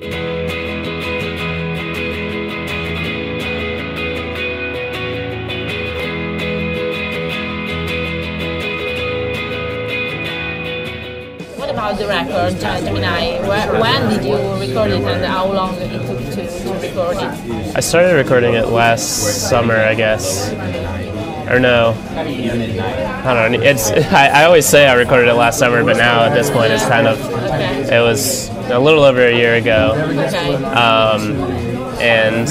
What about the record, Gemini? When did you record it and how long it took to record it? I started recording it last summer, I guess. Or no, I don't know. I always say I recorded it last summer, but now at this point it's kind of, it was a little over a year ago. And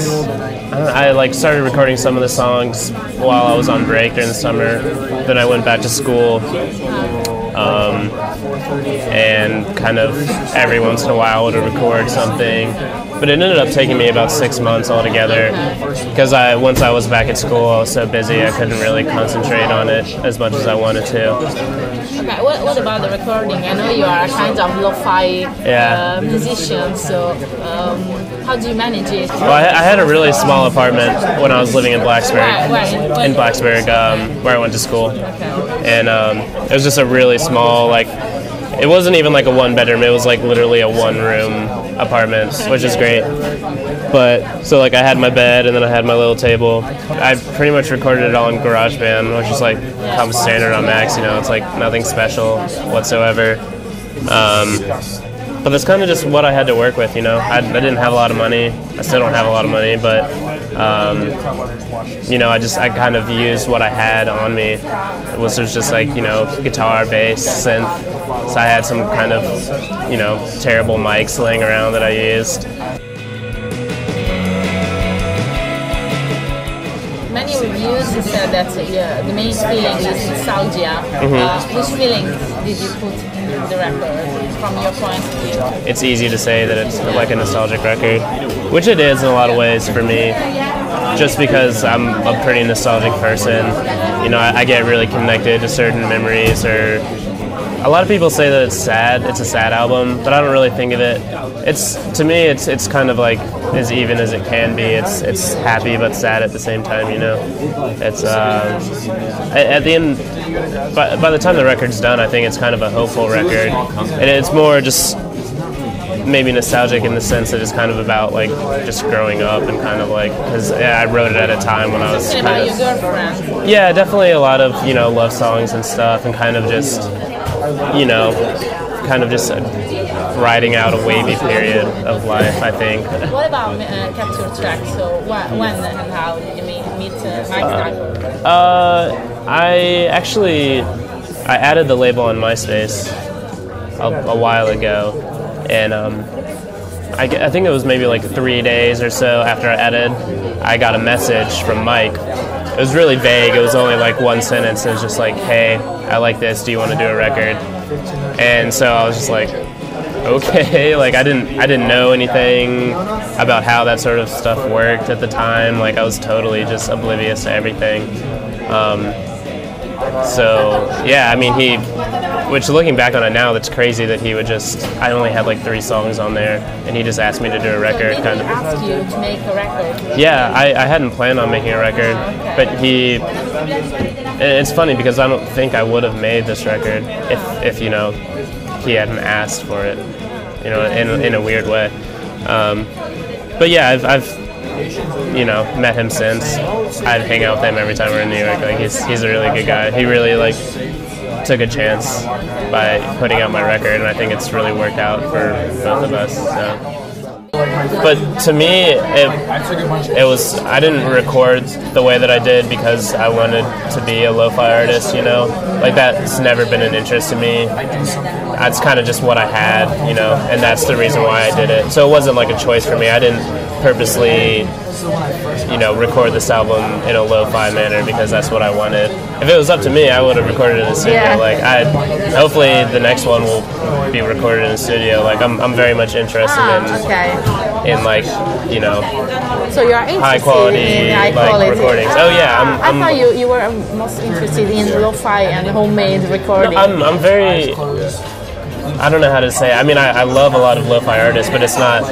I like started recording some of the songs while I was on break during the summer. Then I went back to school. And kind of every once in a while would record something, but it ended up taking me about 6 months altogether because once I was back at school I was so busy I couldn't really concentrate on it as much as I wanted to. Okay, what about the recording? I know you are a kind of lo-fi musician, so how do you manage it? Well, I had a really small apartment when I was living in Blacksburg. Where? In Blacksburg, where I went to school. And it was just a really small, like, it wasn't even like a one-bedroom, it was like literally a one-room apartment, which is great. But, so like I had my bed and then I had my little table. I pretty much recorded it all in GarageBand, which is like comes standard on Macs, you know, it's like nothing special whatsoever. But that's kind of just what I had to work with, you know. I didn't have a lot of money. I still don't have a lot of money, but you know, I kind of used what I had on me. It was just like, you know, guitar, bass, synth. So I had some kind of, you know, terrible mics laying around that I used. Many reviews said that the main feeling is nostalgia. Which feeling did you put in the record from your point of view? It's easy to say that it's like a nostalgic record, which it is in a lot of ways for me, just because I'm a pretty nostalgic person. You know, I get really connected to certain memories, or a lot of people say that it's sad, it's a sad album, but I don't really think of it. To me, it's kind of like as even as it can be. It's happy but sad at the same time, you know. It's at the end, by the time the record's done, I think it's kind of a hopeful record, and it's more just maybe nostalgic in the sense that it's kind of about like just growing up and kind of like, because I wrote it at a time when I was kind of your girlfriend. Yeah, definitely a lot of, you know, love songs and stuff, and kind of just, you know, kind of just riding out a wavy period of life, I think. What about capture tracks? So when and how did you meet Mike Tyson? I added the label on MySpace a while ago, and I think it was maybe like 3 days or so after I added, I got a message from Mike. It was really vague. It was only like one sentence. It was just like, "Hey, I like this. Do you want to do a record?" And so I was just like, okay. Like I didn't know anything about how that sort of stuff worked at the time. Like I was totally just oblivious to everything. So yeah, I mean, which looking back on it now, that's crazy that he would I only had like 3 songs on there, and he just asked me to do a record. So did he ask you to make a record? Yeah, I hadn't planned on making a record, but it's funny because I don't think I would have made this record if you know, he hadn't asked for it, you know, in a weird way. But yeah, I've you know, met him since. I'd hang out with him every time we're in New York. Like he's a really good guy. He really like took a chance by putting out my record, and I think it's really worked out for both of us. So. But to me, it was, I didn't record the way that I did because I wanted to be a lo-fi artist, you know? Like that's never been an interest to me. That's kind of just what I had, you know, and that's the reason why I did it. So it wasn't like a choice for me. I didn't purposely, you know, record this album in a lo-fi manner because that's what I wanted. If it was up to me, I would have recorded it in the studio. Yeah. Like hopefully the next one will be recorded in the studio. Like I'm very much interested in like, you know, so you are high quality recordings. Oh yeah, I thought you were most interested in lo-fi and homemade recording. No, I'm very, I don't know how to say it. I mean, I love a lot of lo-fi artists, but it's not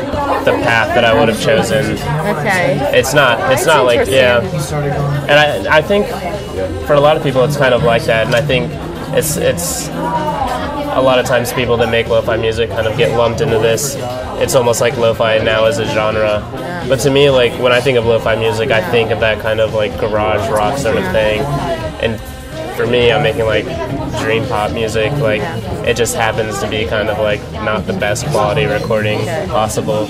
the path that I would have chosen. Okay. It's not like, yeah. And I think for a lot of people it's kind of like that, and I think it's a lot of times people that make lo-fi music kind of get lumped into this it's almost like lo-fi now as a genre. But to me, like when I think of lo-fi music, I think of that kind of like garage rock sort of thing. And for me, I'm making like dream pop music. Like it just happens to be kind of like not the best quality recording possible.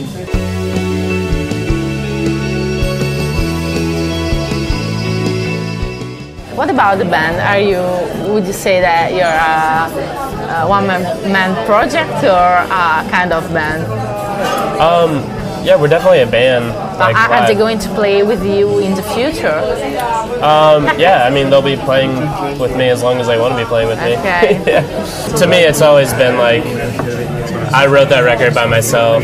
What about the band? Would you say that you're a one-man project or a kind of band? Yeah, we're definitely a band. Like, are they going to play with you in the future? Yeah, I mean, they'll be playing with me as long as they want to be playing with me. Okay. Yeah. To me, it's always been like, I wrote that record by myself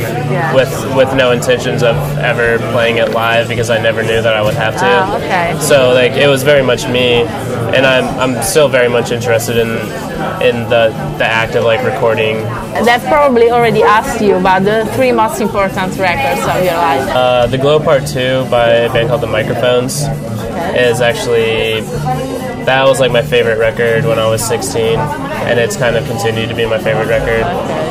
with no intentions of ever playing it live because I never knew that I would have to. Oh, okay. So like it was very much me, and I'm still very much interested in the act of like recording. They've probably already asked you about the 3 most important records of your life. The Glow Part 2 by a band called The Microphones is actually, that was like my favorite record when I was 16, and it's kind of continued to be my favorite record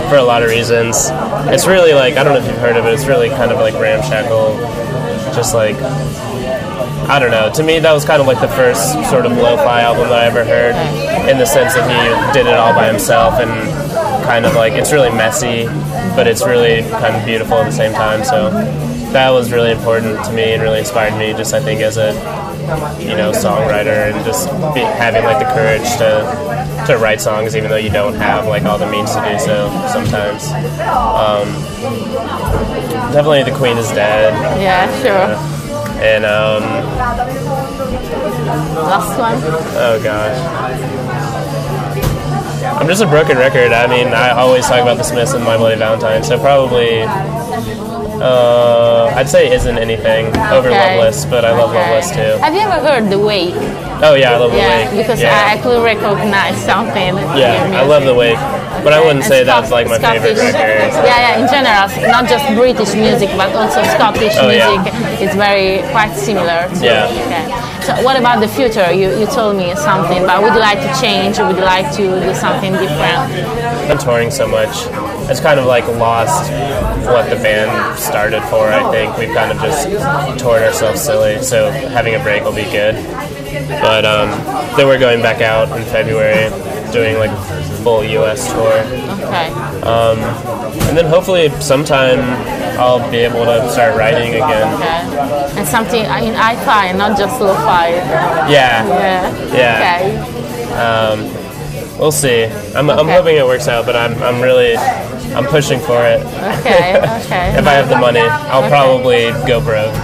for a lot of reasons. It's really like, I don't know if you've heard of it, it's really kind of like ramshackle, just like, I don't know. To me, that was kind of like the first sort of lo-fi album that I ever heard, in the sense that he did it all by himself, and kind of like, it's really messy, but it's really kind of beautiful at the same time. So that was really important to me and really inspired me, just I think as a, you know, songwriter, and just having like the courage to write songs even though you don't have like all the means to do so sometimes. Definitely The Queen is Dead. Yeah, sure. And last one? Oh gosh. I'm just a broken record. I mean, I always talk about the Smiths and My Bloody Valentine, so probably I'd say Isn't Anything over Loveless, but I love Loveless too. Have you ever heard The Wake? Oh yeah, I love The Wake. Because I could recognize something. Yeah, I love The Wake, but I wouldn't say that's like my favorite record. Yeah, in general, not just British music, but also Scottish music. It's quite similar. Okay. So what about the future? You told me something, but would you like to change? Would you like to do something different? I'm touring so much. It's kind of like lost what the band started for, I think. We've kind of just toured ourselves silly, so having a break will be good. But then we're going back out in February, doing like a full US tour. Okay. And then hopefully sometime I'll be able to start writing again. Okay. And something in hi-fi, not just lo-fi. Yeah. Okay. We'll see. I'm hoping it works out, but I'm pushing for it. Okay. If I have the money, I'll probably go broke.